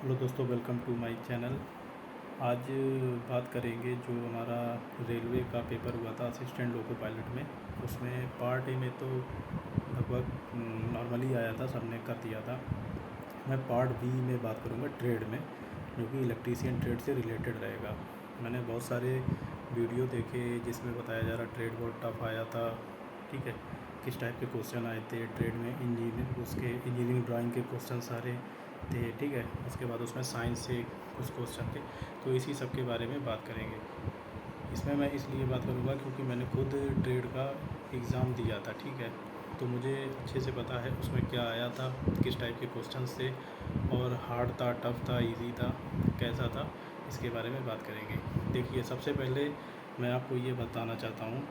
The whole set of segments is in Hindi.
हेलो दोस्तों, वेलकम टू माय चैनल। आज बात करेंगे जो हमारा रेलवे का पेपर हुआ था असिस्टेंट लोको पायलट में। उसमें पार्ट ए में तो लगभग नॉर्मली आया था, सबने कर दिया था। मैं पार्ट बी में बात करूँगा ट्रेड में, जो कि इलेक्ट्रीशियन ट्रेड से रिलेटेड रहेगा। मैंने बहुत सारे वीडियो देखे जिसमें बताया जा रहा ट्रेड बहुत टफ आया था। ठीक है, किस टाइप के क्वेश्चन आए थे ट्रेड में, इंजीनियरिंग ड्राइंग के क्वेश्चन सारे थे। ठीक है, उसके बाद उसमें साइंस से कुछ क्वेश्चन थे। तो इसी सब के बारे में बात करेंगे। इसमें मैं इसलिए बात करूँगा क्योंकि मैंने खुद ट्रेड का एग्ज़ाम दिया था। ठीक है, तो मुझे अच्छे से पता है उसमें क्या आया था, किस टाइप के क्वेश्चंस थे, और हार्ड था, टफ था, इजी था, कैसा था, इसके बारे में बात करेंगे। देखिए, सबसे पहले मैं आपको ये बताना चाहता हूँ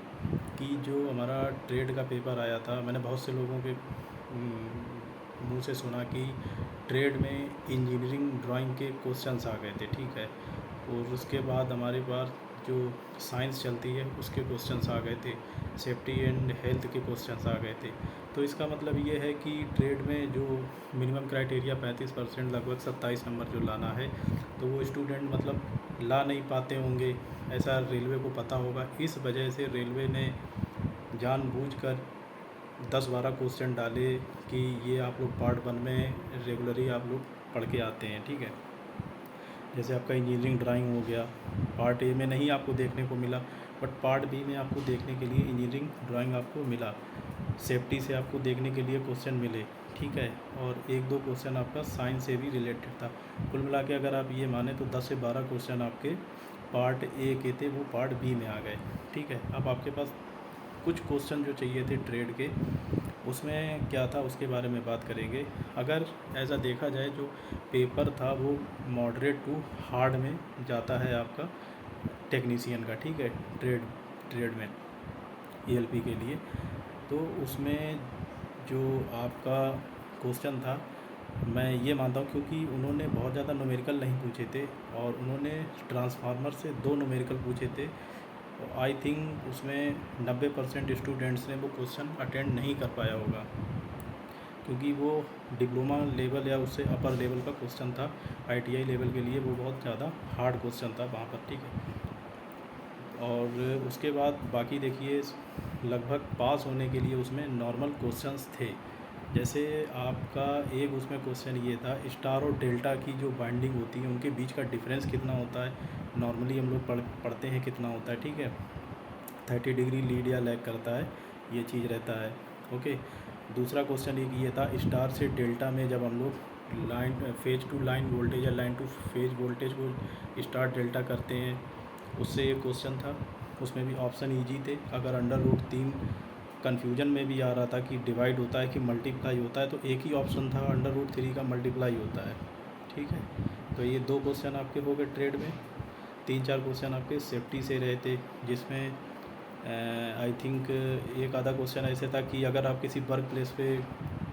कि जो हमारा ट्रेड का पेपर आया था, मैंने बहुत से लोगों के मुंह से सुना कि ट्रेड में इंजीनियरिंग ड्राइंग के क्वेश्चंस आ गए थे। ठीक है, और उसके बाद हमारे पास जो साइंस चलती है उसके क्वेश्चंस आ गए थे, सेफ्टी एंड हेल्थ के क्वेश्चंस आ गए थे। तो इसका मतलब ये है कि ट्रेड में जो मिनिमम क्राइटेरिया 35% लगभग 27 नंबर जो लाना है, तो वो स्टूडेंट मतलब ला नहीं पाते होंगे, ऐसा रेलवे को पता होगा। इस वजह से रेलवे ने जानबूझकर 10-12 क्वेश्चन डाले कि ये आप लोग पार्ट 1 में रेगुलरली आप लोग पढ़ के आते हैं। ठीक है, जैसे आपका इंजीनियरिंग ड्राइंग हो गया, पार्ट ए में नहीं आपको देखने को मिला, बट पार्ट बी में आपको देखने के लिए इंजीनियरिंग ड्राइंग आपको मिला। सेफ्टी से आपको देखने के लिए क्वेश्चन मिले। ठीक है, और 1-2 क्वेश्चन आपका साइंस से भी रिलेटेड था। कुल मिला के अगर आप ये माने तो 10 से 12 क्वेश्चन आपके पार्ट ए के थे, वो पार्ट बी में आ गए। ठीक है, अब आपके पास कुछ क्वेश्चन जो चाहिए थे ट्रेड के, उसमें क्या था उसके बारे में बात करेंगे। अगर ऐसा देखा जाए, जो पेपर था वो मॉडरेट टू हार्ड में जाता है आपका टेक्नीशियन का। ठीक है, ट्रेड ट्रेड में ईएलपी के लिए। तो उसमें जो आपका क्वेश्चन था, मैं ये मानता हूँ क्योंकि उन्होंने बहुत ज़्यादा न्यूमेरिकल नहीं पूछे थे, और उन्होंने ट्रांसफार्मर से 2 न्यूमेरिकल पूछे थे। आई थिंक उसमें 90% स्टूडेंट्स ने वो क्वेश्चन अटेंड नहीं कर पाया होगा, क्योंकि वो डिप्लोमा लेवल या उससे अपर लेवल का क्वेश्चन था। आईटीआई लेवल के लिए वो बहुत ज़्यादा हार्ड क्वेश्चन था वहाँ पर। ठीक है, और उसके बाद बाकी देखिए, लगभग पास होने के लिए उसमें नॉर्मल क्वेश्चंस थे। जैसे आपका एक उसमें क्वेश्चन ये था, स्टार और डेल्टा की जो बाइंडिंग होती है उनके बीच का डिफरेंस कितना होता है। नॉर्मली हम लोग पढ़ते हैं कितना होता है। ठीक है, 30 डिग्री लीड या लैग करता है, ये चीज़ रहता है। ओके, दूसरा क्वेश्चन एक ये था, स्टार से डेल्टा में जब हम लोग line phase two line voltage या लाइन टू फेज वोल्टेज को स्टार डेल्टा करते हैं, उससे एक क्वेश्चन था। उसमें भी ऑप्शन ईजी थे। अगर अंडर रूट 3 कन्फ्यूजन में भी आ रहा था कि डिवाइड होता है कि मल्टीप्लाई होता है, तो एक ही ऑप्शन था, अंडर रूट 3 का मल्टीप्लाई होता है। ठीक है, तो ये 2 क्वेश्चन आपके हो गए ट्रेड में। 3-4 क्वेश्चन आपके सेफ्टी से रहे थे, जिसमें आई थिंक एक आधा क्वेश्चन ऐसे था कि अगर आप किसी वर्क प्लेस पे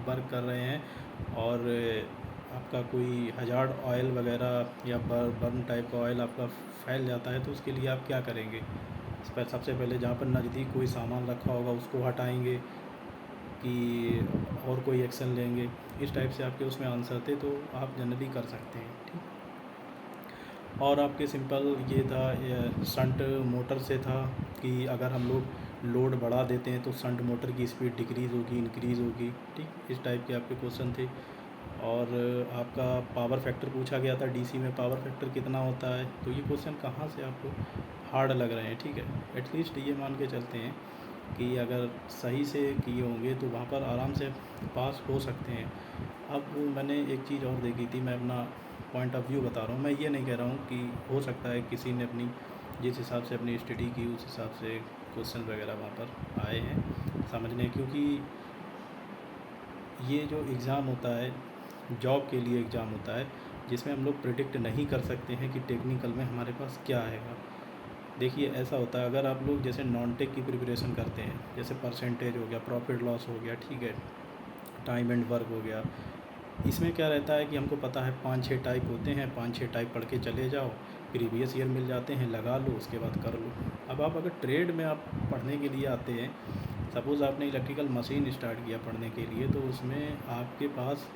वर्क कर रहे हैं और आपका कोई हजार्ड ऑयल वगैरह या बर्न टाइप का ऑयल आपका फैल जाता है, तो उसके लिए आप क्या करेंगे। इस पर सबसे पहले जहाँ पर नज़दीक कोई सामान रखा होगा उसको हटाएंगे कि और कोई एक्शन लेंगे। इस टाइप से आपके उसमें आंसर थे, तो आप जनरली कर सकते हैं। ठीक, और आपके सिंपल ये था, शंट मोटर से था कि अगर हम लोग लोड बढ़ा देते हैं तो शंट मोटर की स्पीड डिक्रीज़ होगी, इंक्रीज़ होगी। ठीक, इस टाइप के आपके क्वेश्चन थे। और आपका पावर फैक्टर पूछा गया था, डीसी में पावर फैक्टर कितना होता है। तो ये क्वेश्चन कहाँ से आपको हार्ड लग रहे हैं। ठीक है, एटलीस्ट ये मान के चलते हैं कि अगर सही से किए होंगे तो वहाँ पर आराम से पास हो सकते हैं। अब मैंने एक चीज़ और देखी थी, मैं अपना पॉइंट ऑफ व्यू बता रहा हूँ। मैं ये नहीं कह रहा हूँ कि हो सकता है किसी ने अपनी जिस हिसाब से अपनी स्टडी की उस हिसाब से क्वेश्चन वगैरह वहाँ पर आए हैं समझने, क्योंकि ये जो एग्ज़ाम होता है जॉब के लिए एग्ज़ाम होता है, जिसमें हम लोग प्रिडिक्ट नहीं कर सकते हैं कि टेक्निकल में हमारे पास क्या आएगा। देखिए, ऐसा होता है, अगर आप लोग जैसे नॉन टेक की प्रिपरेशन करते हैं, जैसे परसेंटेज हो गया, प्रॉफिट लॉस हो गया, ठीक है, टाइम एंड वर्क हो गया, इसमें क्या रहता है कि हमको पता है 5-6 टाइप होते हैं, 5-6 टाइप पढ़ के चले जाओ, प्रीवियस ईयर मिल जाते हैं, लगा लो, उसके बाद कर लो। अब आप अगर ट्रेड में आप पढ़ने के लिए आते हैं, सपोज़ आपने इलेक्ट्रिकल मशीन स्टार्ट किया पढ़ने के लिए, तो उसमें आपके पास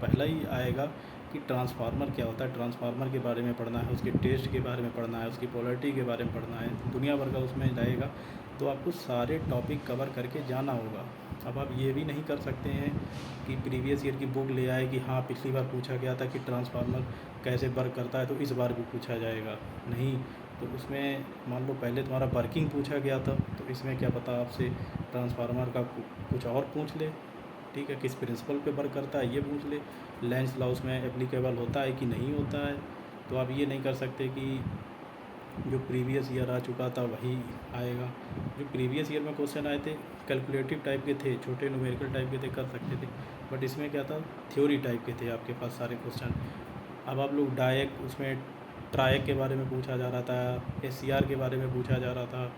पहला ही आएगा कि ट्रांसफार्मर क्या होता है, ट्रांसफार्मर के बारे में पढ़ना है, उसके टेस्ट के बारे में पढ़ना है, उसकी पोलैरिटी के बारे में पढ़ना है, दुनिया भर का उसमें रहेगा। तो आपको सारे टॉपिक कवर करके जाना होगा। अब आप ये भी नहीं कर सकते हैं कि प्रीवियस ईयर की बुक ले आए कि हाँ पिछली बार पूछा गया था कि ट्रांसफार्मर कैसे वर्क करता है तो इस बार भी पूछा जाएगा, नहीं। तो उसमें मान लो पहले तुम्हारा वर्किंग पूछा गया था, तो इसमें क्या पता आपसे ट्रांसफार्मर का कुछ और पूछ ले, ठीक है, किस प्रिंसिपल पे वर्क करता है ये पूछ ले, लेंस लॉ उसमें एप्लीकेबल होता है कि नहीं होता है। तो आप ये नहीं कर सकते कि जो प्रीवियस ईयर आ चुका था वही आएगा। जो प्रीवियस ईयर में क्वेश्चन आए थे कैलकुलेटिव टाइप के थे, छोटे न्यूमेरिकल टाइप के थे, कर सकते थे, बट इसमें क्या था, थ्योरी टाइप के थे आपके पास सारे क्वेश्चन। अब आप लोग डायक उसमें ट्रायक के बारे में पूछा जा रहा था, एससीआर के बारे में पूछा जा रहा था,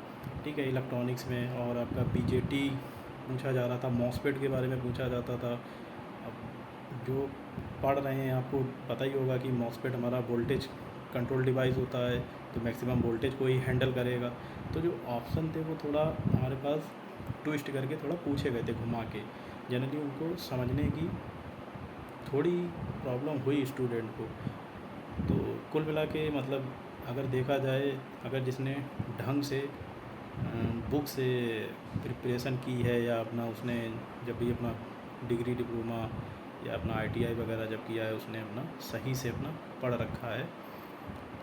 ठीक है, इलेक्ट्रॉनिक्स में, और आपका बीजेटी पूछा जा रहा था, मॉसफेट के बारे में पूछा जाता था। अब जो पढ़ रहे हैं आपको पता ही होगा कि मॉसफेट हमारा वोल्टेज कंट्रोल डिवाइस होता है, तो मैक्सिमम वोल्टेज को ही हैंडल करेगा। तो जो ऑप्शन थे वो थोड़ा हमारे पास ट्विस्ट करके थोड़ा पूछे गए थे घुमा के, जनरली उनको समझने की थोड़ी प्रॉब्लम हुई स्टूडेंट को। तो कुल मिला के मतलब अगर देखा जाए, अगर जिसने ढंग से बुक से प्रिपरेशन की है, या अपना उसने जब भी अपना डिग्री डिप्लोमा या अपना आईटीआई वगैरह जब किया है उसने अपना सही से अपना पढ़ रखा है,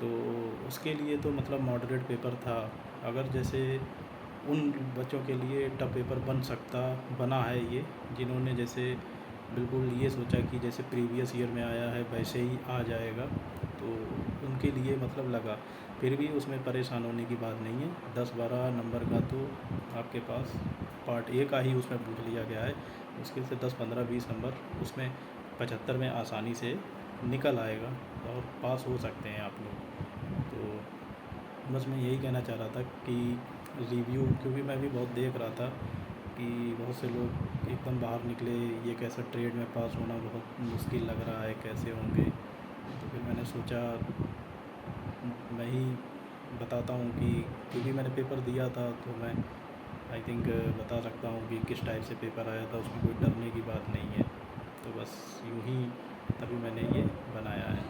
तो उसके लिए तो मतलब मॉडरेट पेपर था। अगर जैसे उन बच्चों के लिए टफ पेपर बना है ये, जिन्होंने जैसे बिल्कुल ये सोचा कि जैसे प्रीवियस ईयर में आया है वैसे ही आ जाएगा, तो उनके लिए मतलब लगा। फिर भी उसमें परेशान होने की बात नहीं है, 10-12 नंबर का तो आपके पास पार्ट ए का ही उसमें पूछ लिया गया है, मुश्किल से 10-15-20 नंबर उसमें 75 में आसानी से निकल आएगा और पास हो सकते हैं आप लोग। तो बस मैं यही कहना चाह रहा था कि रिव्यू, क्योंकि मैं भी बहुत देख रहा था कि बहुत से लोग एकदम बाहर निकले, ये कैसा ट्रेड में पास होना बहुत मुश्किल लग रहा है, कैसे होंगे। तो फिर मैंने सोचा मैं ही बताता हूँ कि क्योंकि मैंने पेपर दिया था तो मैं आई थिंक बता सकता हूँ कि किस टाइप से पेपर आया था, उसमें कोई डरने की बात नहीं है। तो बस यूँ ही तभी मैंने ये बनाया है।